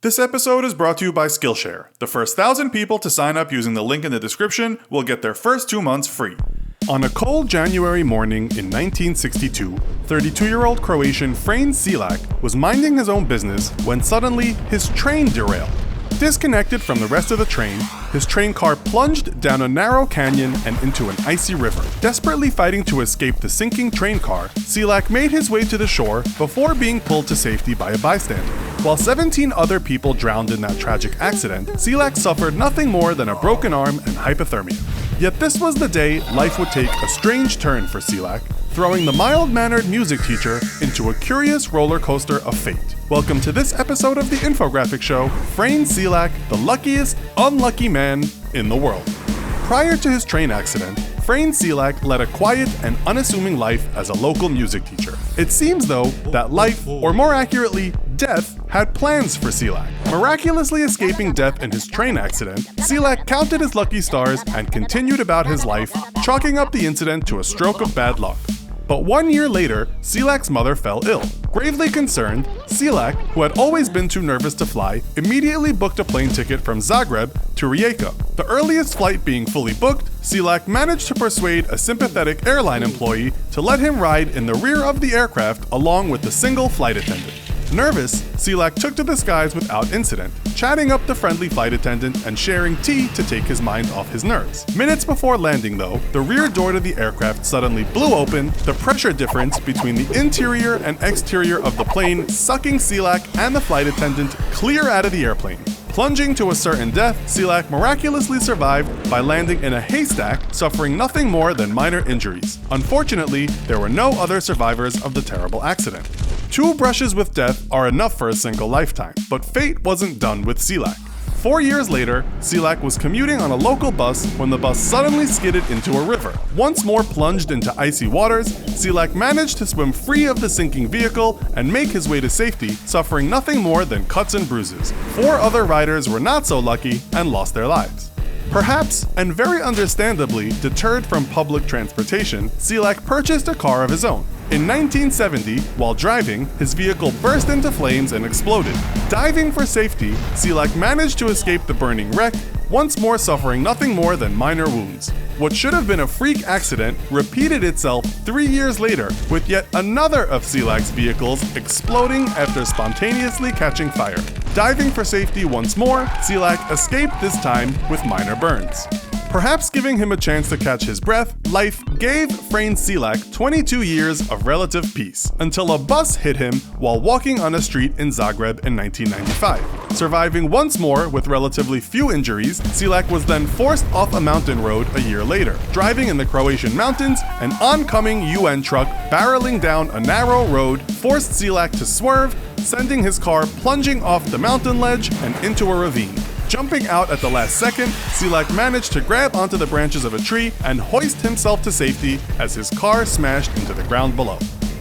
This episode is brought to you by Skillshare. The first 1,000 people to sign up using the link in the description will get their first 2 months free. On a cold January morning in 1962, 32-year-old Croatian Frane Selak was minding his own business when suddenly his train derailed. Disconnected from the rest of the train, his train car plunged down a narrow canyon and into an icy river. Desperately fighting to escape the sinking train car, Selak made his way to the shore before being pulled to safety by a bystander. While 17 other people drowned in that tragic accident, Selak suffered nothing more than a broken arm and hypothermia. Yet this was the day life would take a strange turn for Selak, throwing the mild-mannered music teacher into a curious roller coaster of fate. Welcome to this episode of the Infographic Show, Frane Selak, the luckiest, unlucky man in the world. Prior to his train accident, Frane Selak led a quiet and unassuming life as a local music teacher. It seems, though, that life, or more accurately, death, had plans for Selak. Miraculously escaping death in his train accident, Selak counted his lucky stars and continued about his life, chalking up the incident to a stroke of bad luck. But 1 year later, Selak's mother fell ill. Gravely concerned, Selak, who had always been too nervous to fly, immediately booked a plane ticket from Zagreb to Rijeka. The earliest flight being fully booked, Selak managed to persuade a sympathetic airline employee to let him ride in the rear of the aircraft along with the single flight attendant. Nervous, Selak took to the skies without incident, chatting up the friendly flight attendant and sharing tea to take his mind off his nerves. Minutes before landing, though, the rear door to the aircraft suddenly blew open, the pressure difference between the interior and exterior of the plane sucking Selak and the flight attendant clear out of the airplane. Plunging to a certain death, Selak miraculously survived by landing in a haystack, suffering nothing more than minor injuries. Unfortunately, there were no other survivors of the terrible accident. 2 brushes with death are enough for a single lifetime, but fate wasn't done with Selak. 4 years later, Selak was commuting on a local bus when the bus suddenly skidded into a river. Once more plunged into icy waters, Selak managed to swim free of the sinking vehicle and make his way to safety, suffering nothing more than cuts and bruises. 4 other riders were not so lucky and lost their lives. Perhaps, and very understandably, deterred from public transportation, Selak purchased a car of his own. In 1970, while driving, his vehicle burst into flames and exploded. Diving for safety, Selak managed to escape the burning wreck, once more suffering nothing more than minor wounds. What should have been a freak accident repeated itself 3 years later, with yet another of Selak's vehicles exploding after spontaneously catching fire. Diving for safety once more, Selak escaped this time with minor burns. Perhaps giving him a chance to catch his breath, life gave Frane Selak 22 years of relative peace, until a bus hit him while walking on a street in Zagreb in 1995. Surviving once more with relatively few injuries, Selak was then forced off a mountain road a year later. Driving in the Croatian mountains, an oncoming UN truck barreling down a narrow road forced Selak to swerve, sending his car plunging off the mountain ledge and into a ravine. Jumping out at the last second, Selak managed to grab onto the branches of a tree and hoist himself to safety as his car smashed into the ground below.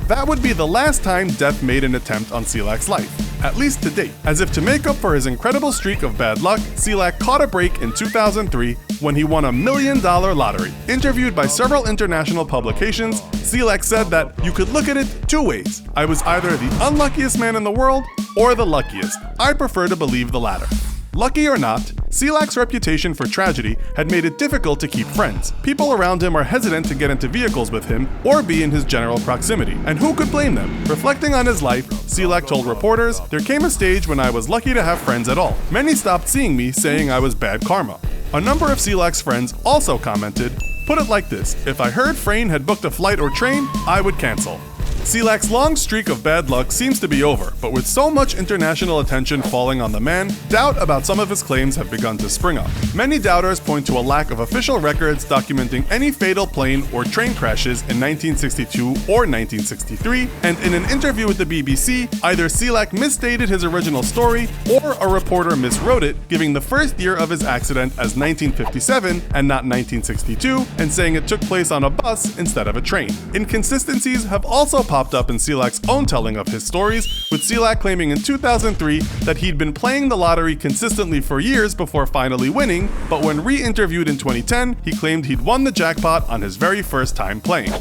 That would be the last time death made an attempt on Selak's life, at least to date. As if to make up for his incredible streak of bad luck, Selak caught a break in 2003 when he won a $1 million lottery. Interviewed by several international publications, Selak said that you could look at it 2 ways. I was either the unluckiest man in the world or the luckiest. I prefer to believe the latter. Lucky or not, Selak's reputation for tragedy had made it difficult to keep friends. People around him are hesitant to get into vehicles with him or be in his general proximity, and who could blame them? Reflecting on his life, Selak told reporters, "There came a stage when I was lucky to have friends at all. Many stopped seeing me, saying I was bad karma." A number of Selak's friends also commented, "Put it like this, if I heard Frane had booked a flight or train, I would cancel." Selak's long streak of bad luck seems to be over, but with so much international attention falling on the man, doubt about some of his claims have begun to spring up. Many doubters point to a lack of official records documenting any fatal plane or train crashes in 1962 or 1963, and in an interview with the BBC, either Selak misstated his original story or a reporter miswrote it, giving the first year of his accident as 1957 and not 1962, and saying it took place on a bus instead of a train. Inconsistencies have also popped up in Selak's own telling of his stories, with Selak claiming in 2003 that he'd been playing the lottery consistently for years before finally winning, but when re-interviewed in 2010, he claimed he'd won the jackpot on his very first time playing.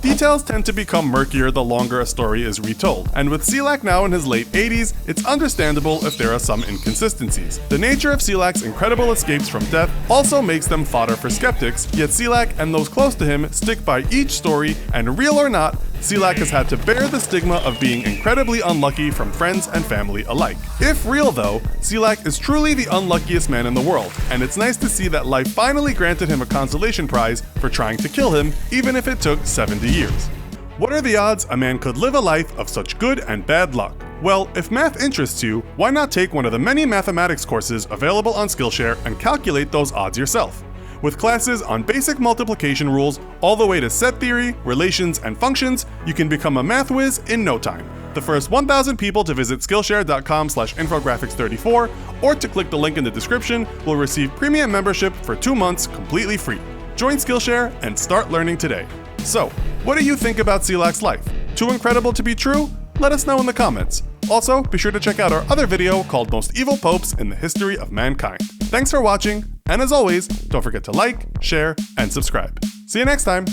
Details tend to become murkier the longer a story is retold, and with Selak now in his late 80s, it's understandable if there are some inconsistencies. The nature of Selak's incredible escapes from death also makes them fodder for skeptics, yet Selak and those close to him stick by each story, and real or not, Selak has had to bear the stigma of being incredibly unlucky from friends and family alike. If real though, Selak is truly the unluckiest man in the world, and it's nice to see that life finally granted him a consolation prize for trying to kill him, even if it took 70 years. What are the odds a man could live a life of such good and bad luck? Well, if math interests you, why not take one of the many mathematics courses available on Skillshare and calculate those odds yourself? With classes on basic multiplication rules all the way to set theory, relations, and functions, you can become a math whiz in no time. The first 1,000 people to visit Skillshare.com/infographics34 or to click the link in the description will receive premium membership for 2 months completely free. Join Skillshare and start learning today. So, what do you think about Selak's life? Too incredible to be true? Let us know in the comments. Also, be sure to check out our other video called Most Evil Popes in the History of Mankind. Thanks for watching, and as always, don't forget to like, share, and subscribe. See you next time!